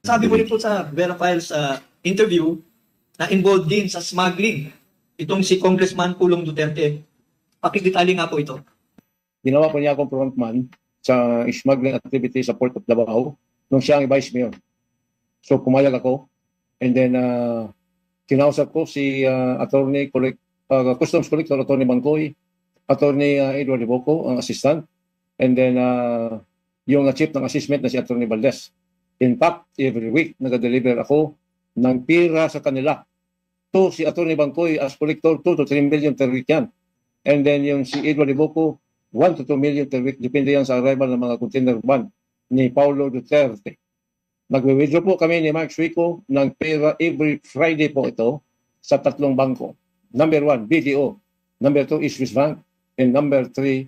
Sabi mo rin po sa Vera Files interview na involved din sa smuggling itong si Congressman Pulong Duterte. Pakidetali nga po ito. Ginawa po niya akong frontman sa smuggling activity sa Port of Davao nung siya ang Vice Mayor. So pumayag ako and then kinausap ko si Customs Collector Attorney Bangkoy, Attorney Edward Liboco, ang assistant, and then yung chief ng assessment na si Attorney Valdez. In fact, every week nag-deliver ako ng pira sa kanila. To si Attorney Bangkoy as collector, 2 to 3 million per week yan. And then yung si Edward Liboco, 1 to 2 million per week. Depende yan sa arrival ng mga container van ni Paulo Duterte. Nagwe-withdraw po kami ni Mark Suico ng pera every Friday po ito sa 3 bangko. Number 1, BDO. Number 2, is Swiss Bank. And number 3,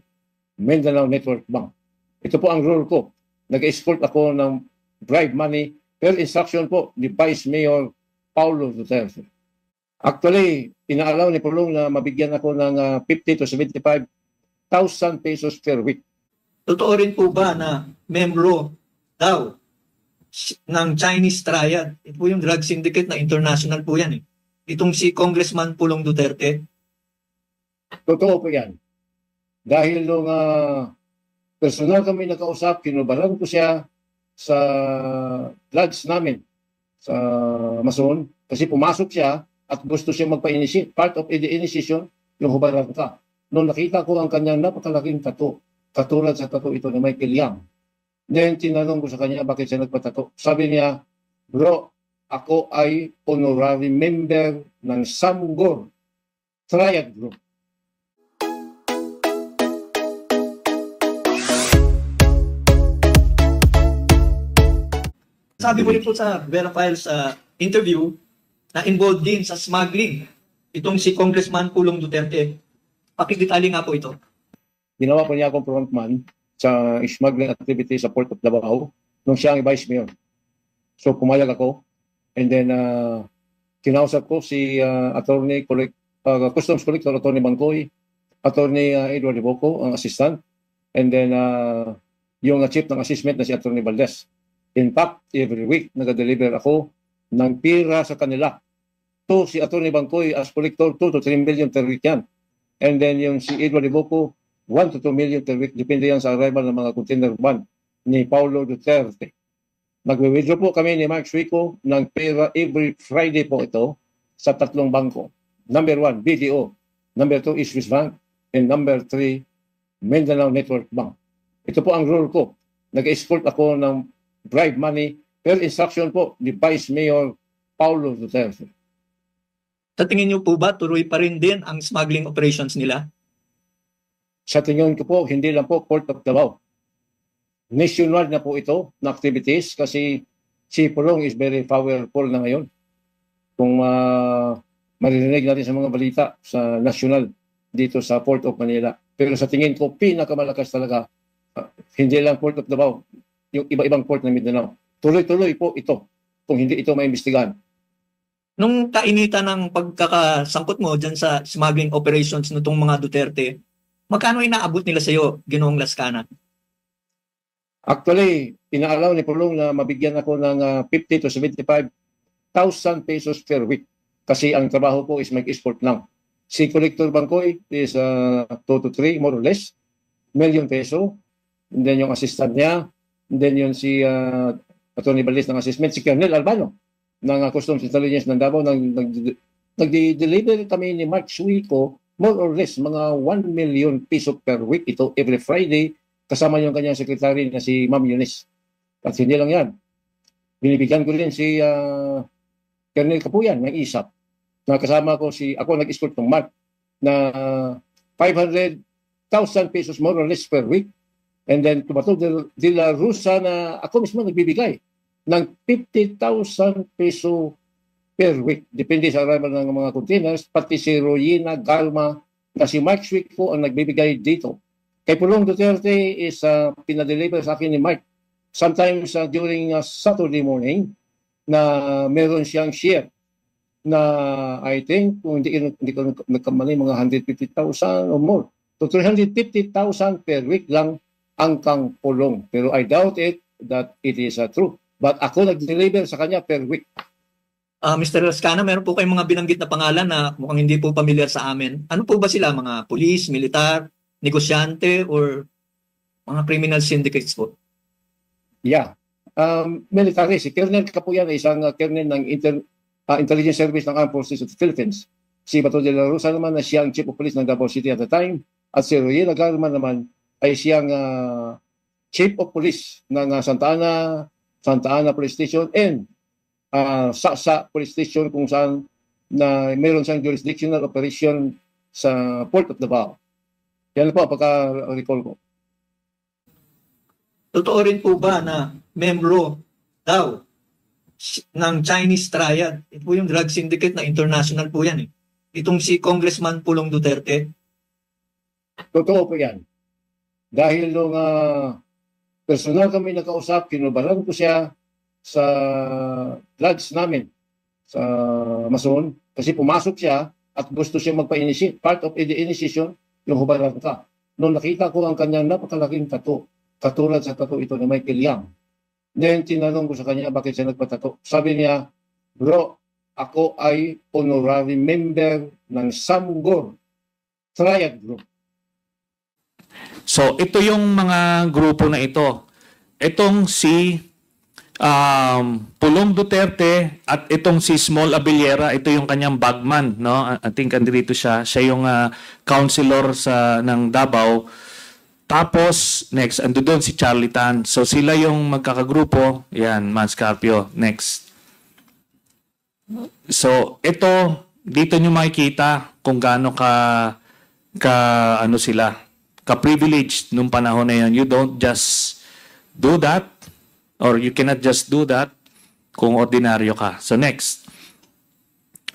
Mindanao Network Bank. Ito po ang role ko. Nag-export ako ng bribe money per instruction po ni Vice Mayor Paulo Duterte. Actually, inaalaw ni Pulong na mabigyan ako ng 50 to 75,000 pesos per week. Totoo rin po ba na membro daw ng Chinese Triad? Ito po yung drug syndicate na international po yan. Itong si Congressman Pulong Duterte. Totoo po yan. Dahil nung personal kami nakausap, kinubaran ko siya sa lodge namin sa Mason kasi pumasok siya at gusto siya magpa-initiate. Part of the initiation, yung hubaran ka. Nung nakita ko ang kanyang napakalaking tattoo, katulad sa tattoo ito ni Michael Yang. Then tinanong ko sa kanya bakit siya nagpatato. Sabi niya, bro, ako ay honorary member ng Samgor Triad Group. Sabi mo rin po sa Vera Files interview na involved din sa smuggling itong si Congressman Pulong Duterte. Pakidetali nga po ito. Ginawa po niya akong frontman sa smuggling activity sa Port of Davao nung siya ang Vice Mayor. So pumayag ako and then kinausap ko si Customs Collector Attorney Bangkoy, Attorney Edward Liboco, ang assistant, and then yung chief ng assessment na si Attorney Valdez. In fact, every week nag-deliver ako ng pira sa kanila. To si Attorney Bangkoy as collector, 2 to 3 million per week yan. And then yung si Edward Liboco, 1 to 2 million per week. Depende yan sa arrival ng mga container van ni Paulo Duterte. Nagwe-withdraw po kami ni Mark Suico ng pera every Friday po ito sa 3 bangko. Number 1, BDO. Number 2, is Swiss Bank. And number 3, Mindanao Network Bank. Ito po ang role ko. Nag-export ako ng bribe money per instruction po ni Vice Mayor Paulo Duterte. Sa tingin niyo po ba tuloy pa rin din ang smuggling operations nila? Sa tingin ko po, hindi lang po Port of Davao. Nationwide na po ito na activities kasi si Pulong is very powerful na ngayon. Kung maririnig natin sa mga balita sa national dito sa Port of Manila. Pero sa tingin ko, pinakamalakas talaga, hindi lang Port of Davao, yung iba-ibang port ng Mindanao. Tuloy-tuloy po ito kung hindi ito maimbestigahan. Nung kainitan ng pagkakasangkot mo dyan sa smuggling operations nitong mga Duterte, magkano inaabot nila sa iyo, Ginoong Lascana? Actually, inaalaw ni Pulong na mabigyan ako ng 50 to 75,000 pesos per week. Kasi ang trabaho ko is mag-export lang. Si Collector Bangkoy is 2 to 3, more or less, million peso. And then yung assistant niya, and then yun si Attorney Valdez ng assessment, si Colonel Albano ng Customs Intelligence ng Davao. Nag-deliver kami ni Mark Suico, more or less, mga 1 million peso per week ito every Friday, kasama yung kanyang secretary na si Ma'am Eunice. At hindi lang yan. Binibigyan ko rin si Colonel Kapuyan ng ISAP. Nakasama ko ako nag-escort ng Mark na 500,000 pesos more or less per week. And then Tubato de la Rosa na ako mismo nagbibigay ng 50,000 peso per week. Depende sa arrival ng mga containers. Pati si Royina Galma na si Mike Suico ang nagbibigay dito. Kay Pulong Duterte is pinadeliver sa akin ni Mike. Sometimes during Saturday morning na meron siyang share na I think kung hindi ko nagkamali mga 150,000 or more. So 350,000 per week lang ang kang Pulong. Pero I doubt it that it is true. But ako nag-deliver sa kanya per week. Mr. Lascana, meron po kayong mga binanggit na pangalan na mukhang hindi po familiar sa amin. Ano po ba sila? Mga pulis, militar, negosyante, or mga criminal syndicates po? Yeah. Military. Si Colonel Capuyan ay isang colonel ng Intelligence Service ng Armed Forces of the Philippines. Si Bato de la Rosa naman na siyang Chief of Police ng Davao City at the time. At si Roy Lagarman naman ay siyang Chief of Police ng Santa Ana Police Station and Saksa Police Station kung saan na meron siyang jurisdictional operation sa Port of Davao. Yan po pagka-recall ko. Totoo rin po ba na membro daw ng Chinese Triad? Ito po yung drug syndicate na international po yan. Itong si Congressman Pulong Duterte. Totoo po yan. Dahil nung personal kami nakausap, kinubalan ko siya sa drugs namin sa Mason kasi pumasok siya at gusto siya magpa-initiate. Part of the initiation, yung hubaran ka. Nung nakita ko ang kanyang napakalaking tattoo, katulad sa tattoo ito ni Michael Yang. Then tinanong ko sa kanya bakit siya nagpatato. Sabi niya, bro, ako ay honorary member ng Samgor Triad Group. So ito yung mga grupo na ito. Itong si Pulong Duterte at itong si Small Abellera, ito yung kanyang bagman, no? I think andito siya. Siya yung councilor ng Davao. Tapos, next, ando doon si Charlie Tan. So, sila yung magkakagrupo. Yan, Manscarpio. Next. So, ito, dito nyo makikita kung gaano ano sila, ka-privileged nung panahon na yun. You don't just do that, or you cannot just do that kung ordinaryo ka. So, next.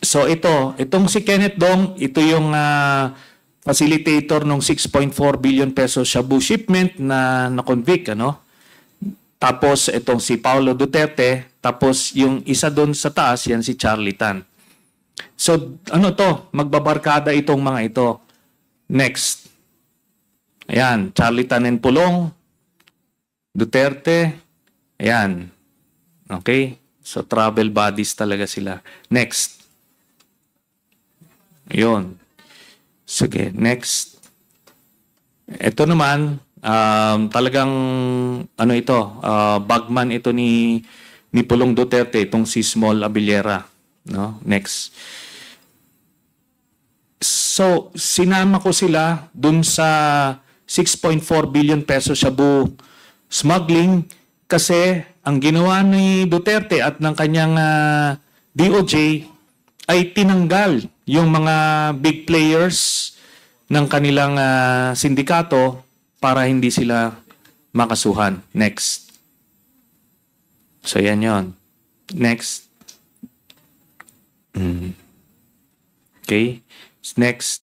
So, itong si Kenneth Dong, ito yung facilitator ng 6.4 billion peso shabu shipment na na-convict, ano? Tapos itong si Paulo Duterte, tapos yung isa doon sa taas, yan si Charlie Tan. So ano to? Magbabarkada itong mga ito. Next. Ayan, Charlie Tan and Pulong, Duterte, ayan. Okay? So travel buddies talaga sila. Next. Ayun. Sige, next. Ito naman, talagang ano ito, bagman ito ni Pulong Duterte, itong si Small Abellera, no? Next. So, sinama ko sila dun sa 6.4 billion peso shabu smuggling kasi ang ginawa ni Duterte at ng kanyang DOJ ay tinanggal yung mga big players ng kanilang sindikato para hindi sila makasuhan. Next. So, yan yon. Next. Okay. Next.